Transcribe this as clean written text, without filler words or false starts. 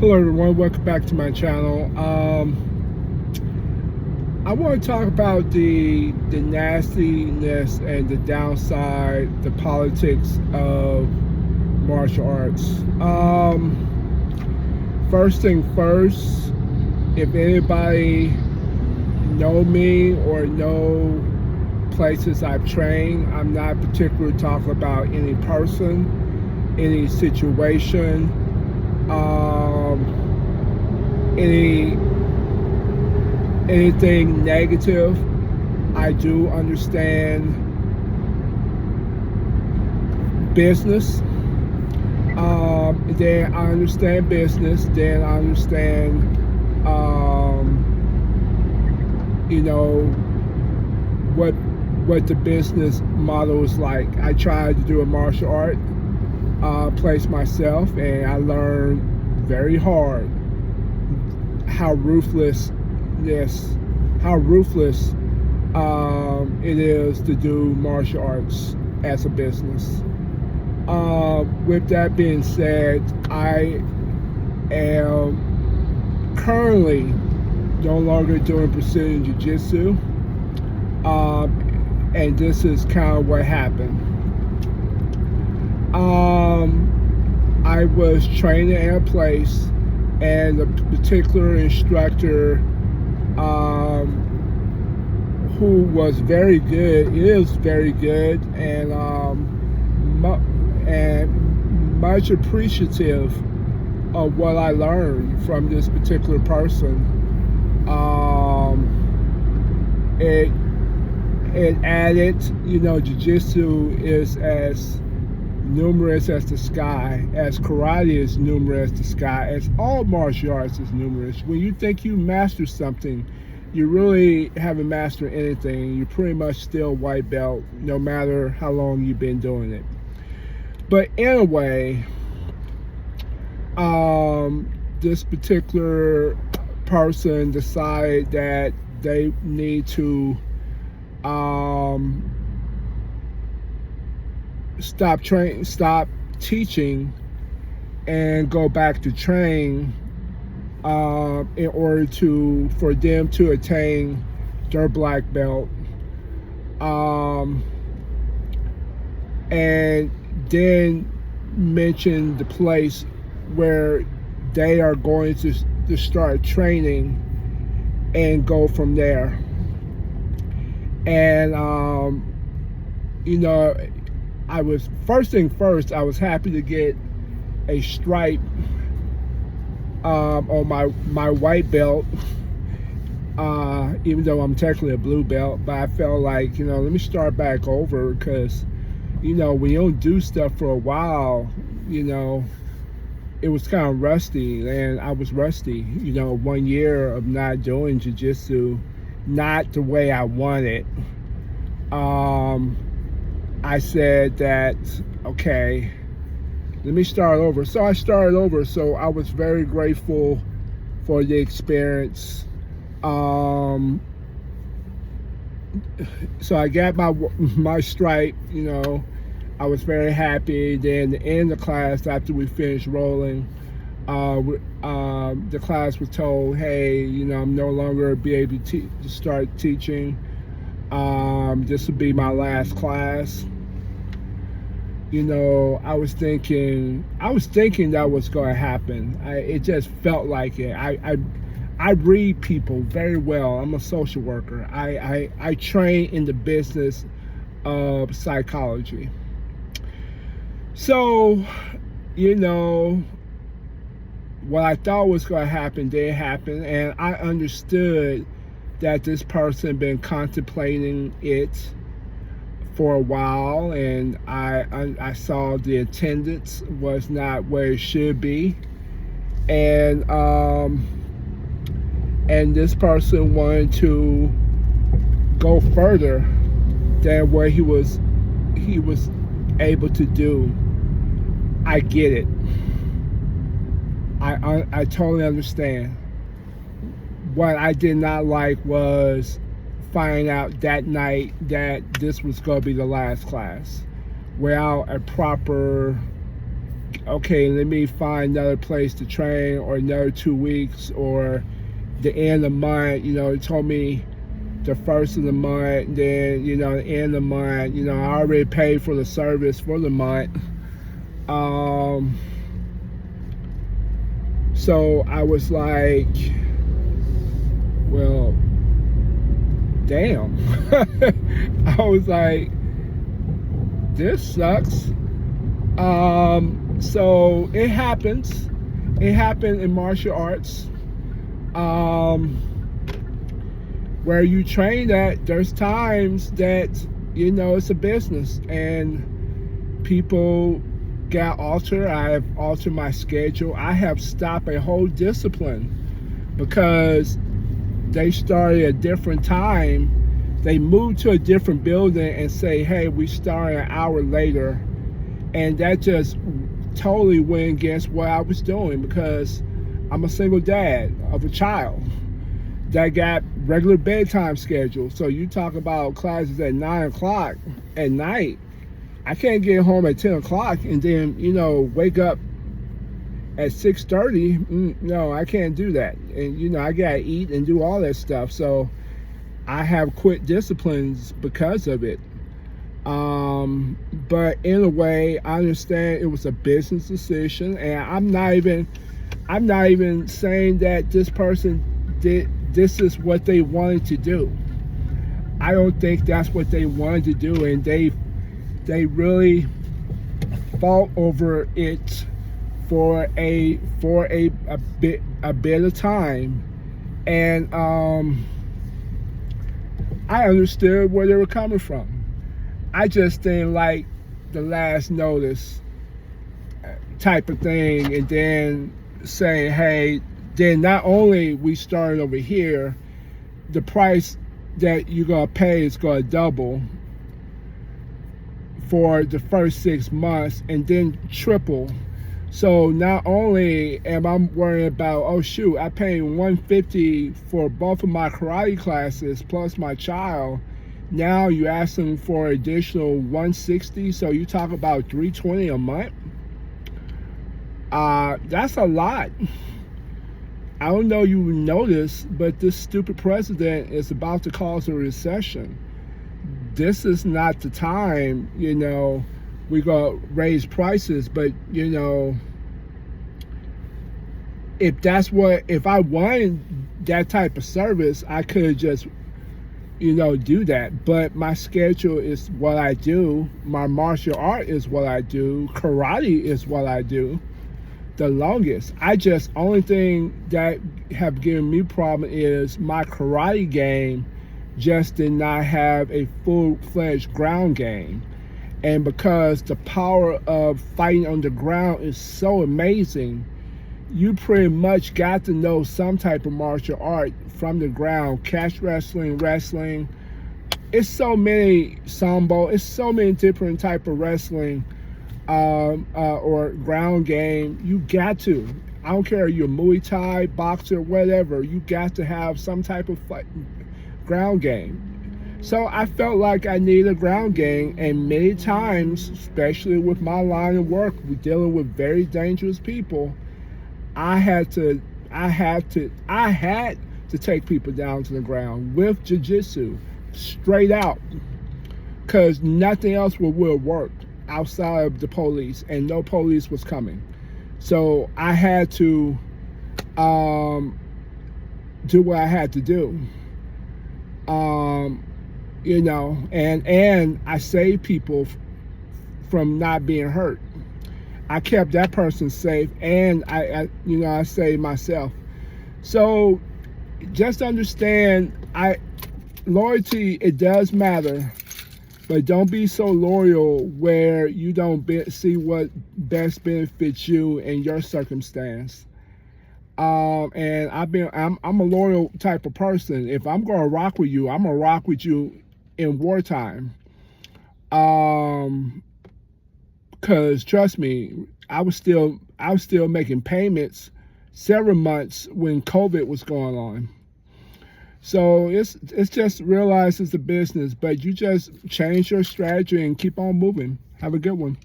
Hello everyone, welcome back to my channel. I want to talk about the nastiness and the downside, the politics of martial arts. First thing first, if anybody know me or know places I've trained, I'm not particularly talking about any person, any situation, any anything negative. I do understand business. Then I understand business. Then I understand, you know, what the business model is like. I tried to do a martial art place myself, and I learned very hard how ruthless it is to do martial arts as a business. With that being said, I am currently no longer doing Brazilian Jiu-Jitsu, and this is kind of what happened. I was training in a place, and a particular instructor, who was very good, is very good, and much appreciative of what I learned from this particular person. It added, jiu-jitsu is as numerous as the sky, as karate is numerous as the sky, as all martial arts is numerous. When you think you master something, you really haven't mastered anything. You're pretty much still white belt, no matter how long you've been doing it. But anyway, this particular person decided that they need to stop teaching and go back to train, in order for them to attain their black belt, and then mention the place where they are going to start training and go from there. And I was, first thing first, I was happy to get a stripe on my white belt, even though I'm technically a blue belt. But I felt like, let me start back over, because when you don't do stuff for a while, it was kind of rusty, and I was rusty. 1 year of not doing jiu-jitsu, not the way I wanted. I said that, okay, let me start over. So I started over. So I was very grateful for the experience. So I got my stripe, I was very happy. Then at the end of the class, after we finished rolling, the class was told, hey, I'm no longer be able to start teaching. This would be my last class. I was thinking that was going to happen. It just felt like it. I read people very well. I'm a social worker. I train in the business of psychology. So, what I thought was going to happen did happen, and I understood that this person had been contemplating it for a while, and I saw the attendance was not where it should be, and this person wanted to go further than what he was able to do. I get it. I totally understand. What I did not like was finding out that night that this was going to be the last class without a proper okay, let me find another place to train, or another 2 weeks, or the end of the month. He told me the first of the month, then the end of the month. I already paid for the service for the month. So I was like, well, damn. I was like, this sucks. So it happens. It happened in martial arts. Where you train at, there's times that, it's a business and people got altered. I have altered my schedule. I have stopped a whole discipline because they started a different time. They moved to a different building and say, hey, we start an hour later. And that just totally went against what I was doing, because I'm a single dad of a child that got regular bedtime schedule. So you talk about classes at 9 o'clock at night. I can't get home at 10 o'clock and then, wake up at 6:30. No, I can't do that. And, I got to eat and do all that stuff. So I have quit disciplines because of it. But in a way, I understand it was a business decision, and I'm not even saying that this person this is what they wanted to do. I don't think that's what they wanted to do, and they really fought over it for a bit of time, and I understood where they were coming from. I just didn't like the last notice type of thing, and then saying, hey, then not only we started over here, the price that you're going to pay is going to double for the first 6 months, and then triple. So not only am I worrying about, oh shoot, I paid $150 for both of my karate classes plus my child. Now you're asking for additional $160, so you talk about $320 a month. That's a lot. I don't know you notice, but this stupid president is about to cause a recession. This is not the time, we're going to raise prices, but, if I wanted that type of service, I could have just do that. But my schedule is what I do. My martial art is what I do. Karate is what I do the longest. Only thing that have given me problem is my karate game just did not have a full-fledged ground game. And because the power of fighting on the ground is so amazing, you pretty much got to know some type of martial art from the ground. Catch wrestling. It's so many sambo. It's so many different type of wrestling or ground game. You got to. I don't care if you're Muay Thai, boxer, whatever. You got to have some type of ground game. So I felt like I needed a ground game, and many times, especially with my line of work, we're dealing with very dangerous people. I had to take people down to the ground with jiu-jitsu, straight out, because nothing else would work outside of the police, and no police was coming. So I had to do what I had to do, and I saved people from not being hurt. I kept that person safe, and I saved myself. So just understand, loyalty, it does matter, but don't be so loyal where you don't see what best benefits you in your circumstance. And I'm a loyal type of person. If I'm gonna rock with you, I'm gonna rock with you in wartime. Because trust me, I was still making payments several months when COVID was going on. So it's just realize it's a business, but you just change your strategy and keep on moving. Have a good one.